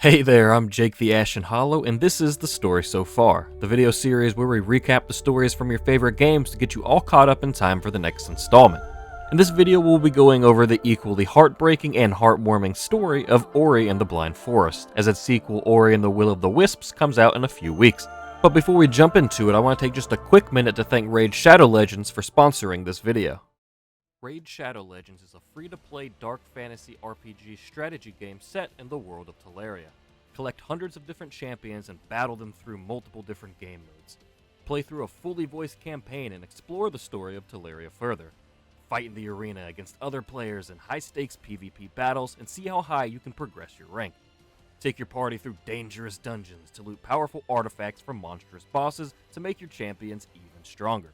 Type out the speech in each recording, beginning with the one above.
Hey there, I'm Jake the Ashen Hollow, and this is The Story So Far, the video series where we recap the stories from your favorite games to get you all caught up in time for the next installment. In this video, we'll be going over the equally heartbreaking and heartwarming story of Ori and the Blind Forest, as its sequel Ori and the Will of the Wisps comes out in a few weeks. But before we jump into it, I want to take just a quick minute to thank Raid Shadow Legends for sponsoring this video. Raid Shadow Legends is a free-to-play dark fantasy RPG strategy game set in the world of Teleria. Collect hundreds of different champions and battle them through multiple different game modes. Play through a fully voiced campaign and explore the story of Teleria further. Fight in the arena against other players in high-stakes PvP battles and see how high you can progress your rank. Take your party through dangerous dungeons to loot powerful artifacts from monstrous bosses to make your champions even stronger.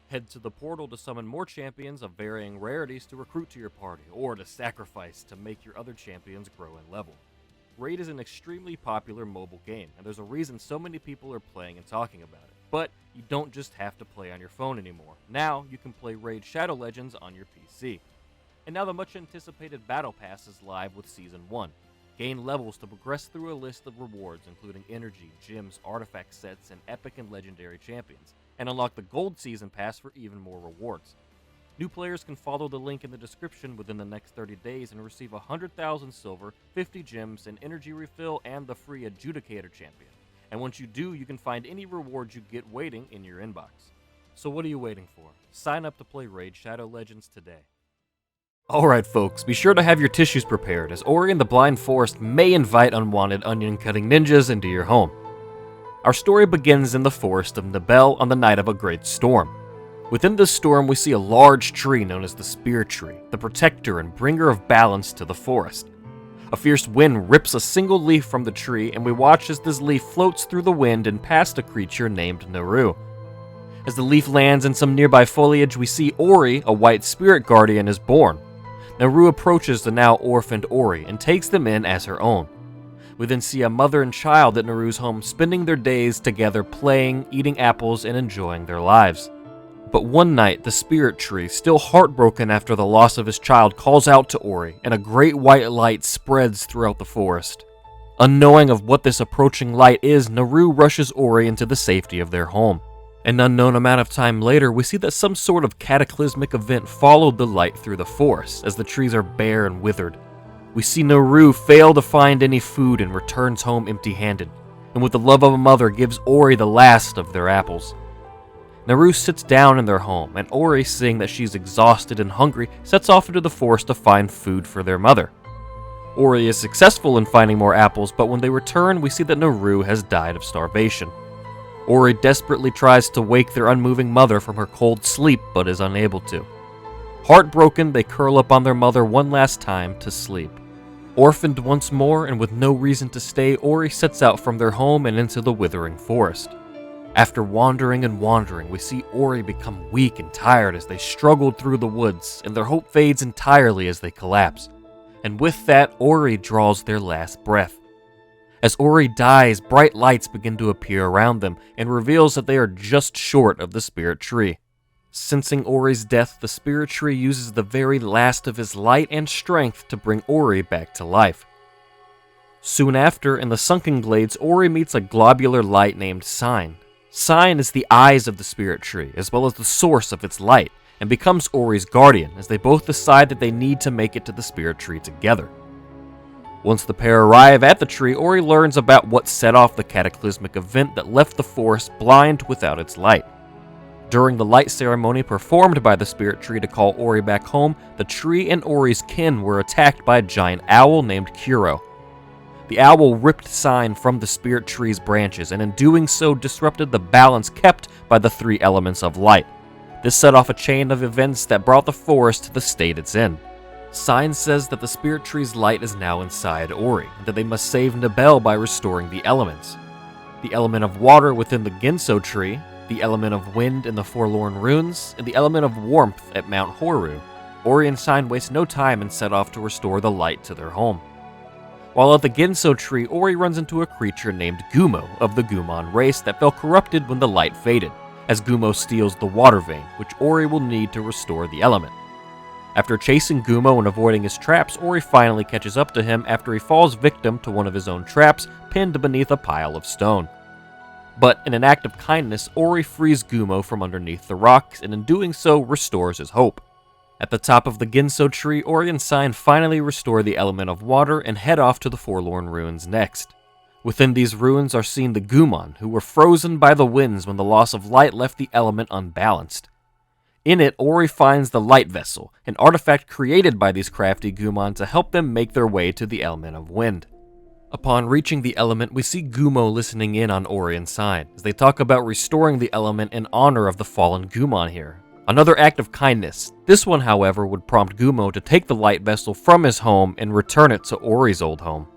Head to the portal to summon more champions of varying rarities to recruit to your party, or to sacrifice to make your other champions grow in level. Raid is an extremely popular mobile game, and there's a reason so many people are playing and talking about it. But you don't just have to play on your phone anymore. Now you can play Raid Shadow Legends on your PC. And now the much anticipated Battle Pass is live with Season 1. Gain levels to progress through a list of rewards including energy, gems, artifact sets, and epic and legendary champions, and unlock the Gold Season Pass for even more rewards. New players can follow the link in the description within the next 30 days and receive 100,000 silver, 50 gems, an energy refill, and the free Adjudicator champion. And once you do, you can find any rewards you get waiting in your inbox. So what are you waiting for? Sign up to play Raid Shadow Legends today. Alright folks, be sure to have your tissues prepared, as Ori and the Blind Forest may invite unwanted onion-cutting ninjas into your home. Our story begins in the forest of Nibel on the night of a great storm. Within this storm, we see a large tree known as the Spear Tree, the protector and bringer of balance to the forest. A fierce wind rips a single leaf from the tree, and we watch as this leaf floats through the wind and past a creature named Naru. As the leaf lands in some nearby foliage, we see Ori, a white spirit guardian, is born. Naru approaches the now orphaned Ori and takes them in as her own. We then see a mother and child at Naru's home spending their days together playing, eating apples, and enjoying their lives. But one night, the Spirit Tree, still heartbroken after the loss of his child, calls out to Ori, and a great white light spreads throughout the forest. Unknowing of what this approaching light is, Naru rushes Ori into the safety of their home. An unknown amount of time later, we see that some sort of cataclysmic event followed the light through the forest, as the trees are bare and withered. We see Naru fail to find any food and returns home empty-handed, and with the love of a mother gives Ori the last of their apples. Naru sits down in their home, and Ori, seeing that she's exhausted and hungry, sets off into the forest to find food for their mother. Ori is successful in finding more apples, but when they return, we see that Naru has died of starvation. Ori desperately tries to wake their unmoving mother from her cold sleep, but is unable to. Heartbroken, they curl up on their mother one last time to sleep. Orphaned once more, and with no reason to stay, Ori sets out from their home and into the withering forest. After wandering and wandering, we see Ori become weak and tired as they struggled through the woods, and their hope fades entirely as they collapse. And with that, Ori draws their last breath. As Ori dies, bright lights begin to appear around them, and reveals that they are just short of the Spirit Tree. Sensing Ori's death, the Spirit Tree uses the very last of his light and strength to bring Ori back to life. Soon after, in the sunken glades, Ori meets a globular light named Sign. Sign is the eyes of the Spirit Tree, as well as the source of its light, and becomes Ori's guardian, as they both decide that they need to make it to the Spirit Tree together. Once the pair arrive at the tree, Ori learns about what set off the cataclysmic event that left the forest blind without its light. During the light ceremony performed by the Spirit Tree to call Ori back home, the tree and Ori's kin were attacked by a giant owl named Kuro. The owl ripped Sign from the Spirit Tree's branches, and in doing so disrupted the balance kept by the three elements of light. This set off a chain of events that brought the forest to the state it's in. Sign says that the Spirit Tree's light is now inside Ori, and that they must save Nibel by restoring the elements. The element of water within the Ginso Tree, the element of wind in the Forlorn Runes, and the element of warmth at Mount Horu. Ori and Sign waste no time and set off to restore the light to their home. While at the Ginso Tree, Ori runs into a creature named Gumo of the Gumon race that fell corrupted when the light faded, as Gumo steals the water vein, which Ori will need to restore the element. After chasing Gumo and avoiding his traps, Ori finally catches up to him after he falls victim to one of his own traps, pinned beneath a pile of stone. But in an act of kindness, Ori frees Gumo from underneath the rocks, and in doing so, restores his hope. At the top of the Ginso tree, Ori and Sign finally restore the element of water and head off to the Forlorn Ruins next. Within these ruins are seen the Gumon, who were frozen by the winds when the loss of light left the element unbalanced. In it, Ori finds the Light Vessel, an artifact created by these crafty Gumon to help them make their way to the element of wind. Upon reaching the element, we see Gumo listening in on Ori and Sign, as they talk about restoring the element in honor of the fallen Gumon here. Another act of kindness. This one, however, would prompt Gumo to take the Light Vessel from his home and return it to Ori's old home.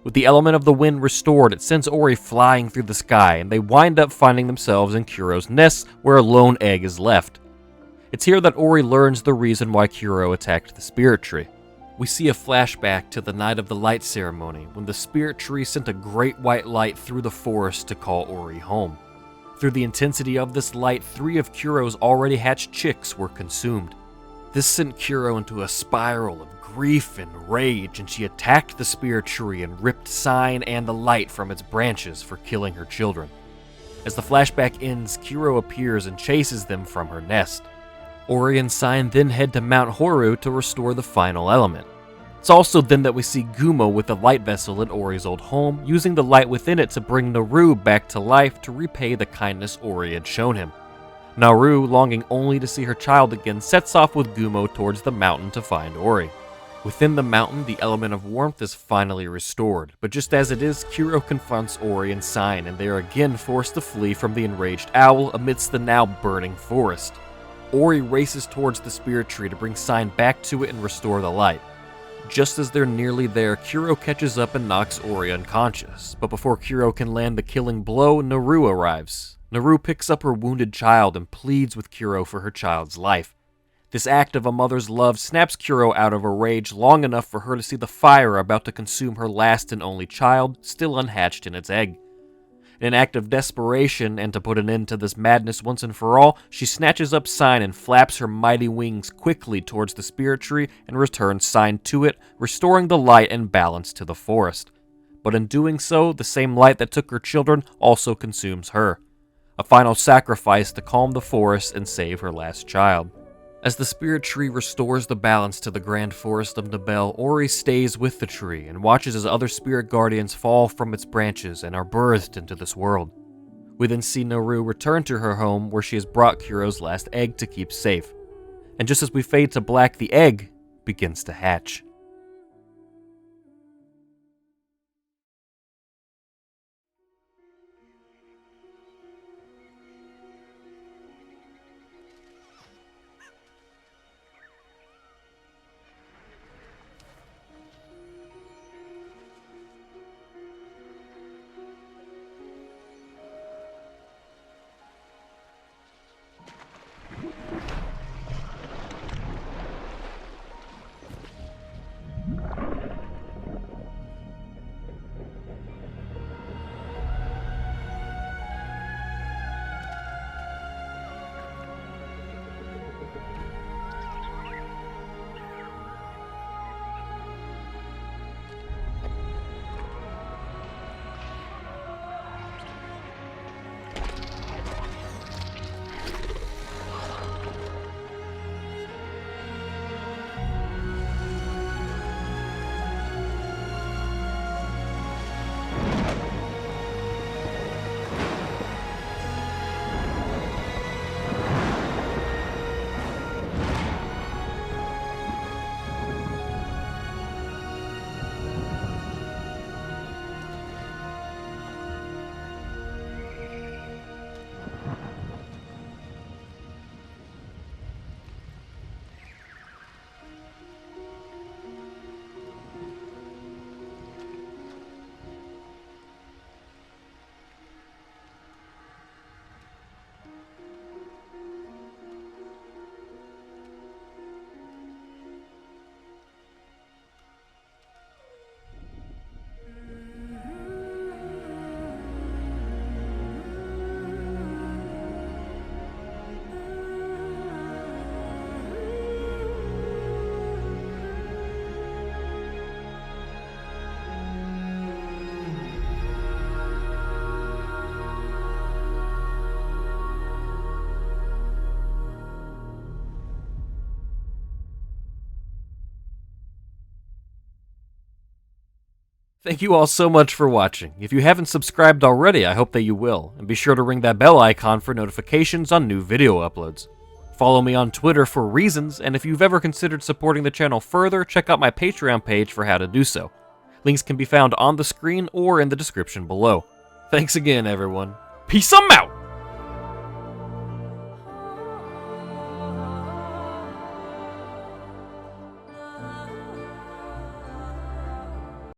With the element of the wind restored, it sends Ori flying through the sky, and they wind up finding themselves in Kuro's nest, where a lone egg is left. It's here that Ori learns the reason why Kuro attacked the spirit tree. We see a flashback to the night of the light ceremony, when the spirit tree sent a great white light through the forest to call Ori home. Through the intensity of this light, 3 of Kuro's already hatched chicks were consumed. This sent Kuro into a spiral of grief and rage, and she attacked the spirit tree and ripped Sign and the light from its branches for killing her children. As the flashback ends, Kuro appears and chases them from her nest. Ori and Sign then head to Mount Horu to restore the final element. It's also then that we see Gumo with the light vessel in Ori's old home, using the light within it to bring Naru back to life to repay the kindness Ori had shown him. Naru, longing only to see her child again, sets off with Gumo towards the mountain to find Ori. Within the mountain, the element of warmth is finally restored, but just as it is, Kuro confronts Ori and Sign, and they are again forced to flee from the enraged owl amidst the now burning forest. Ori races towards the spirit tree to bring Sign back to it and restore the light. Just as they're nearly there, Kuro catches up and knocks Ori unconscious, but before Kuro can land the killing blow, Naru arrives. Naru picks up her wounded child and pleads with Kuro for her child's life. This act of a mother's love snaps Kuro out of her rage long enough for her to see the fire about to consume her last and only child, still unhatched in its egg. In an act of desperation, and to put an end to this madness once and for all, she snatches up Sign and flaps her mighty wings quickly towards the spirit tree and returns Sign to it, restoring the light and balance to the forest. But in doing so, the same light that took her children also consumes her. A final sacrifice to calm the forest and save her last child. As the spirit tree restores the balance to the grand forest of Nibel, Ori stays with the tree and watches as other spirit guardians fall from its branches and are birthed into this world. We then see Naru return to her home where she has brought Kuro's last egg to keep safe. And just as we fade to black, the egg begins to hatch. Thank you all so much for watching. If you haven't subscribed already, I hope that you will, and be sure to ring that bell icon for notifications on new video uploads. Follow me on Twitter for reasons, and if you've ever considered supporting the channel further, check out my Patreon page for how to do so. Links can be found on the screen or in the description below. Thanks again, everyone. Peace out!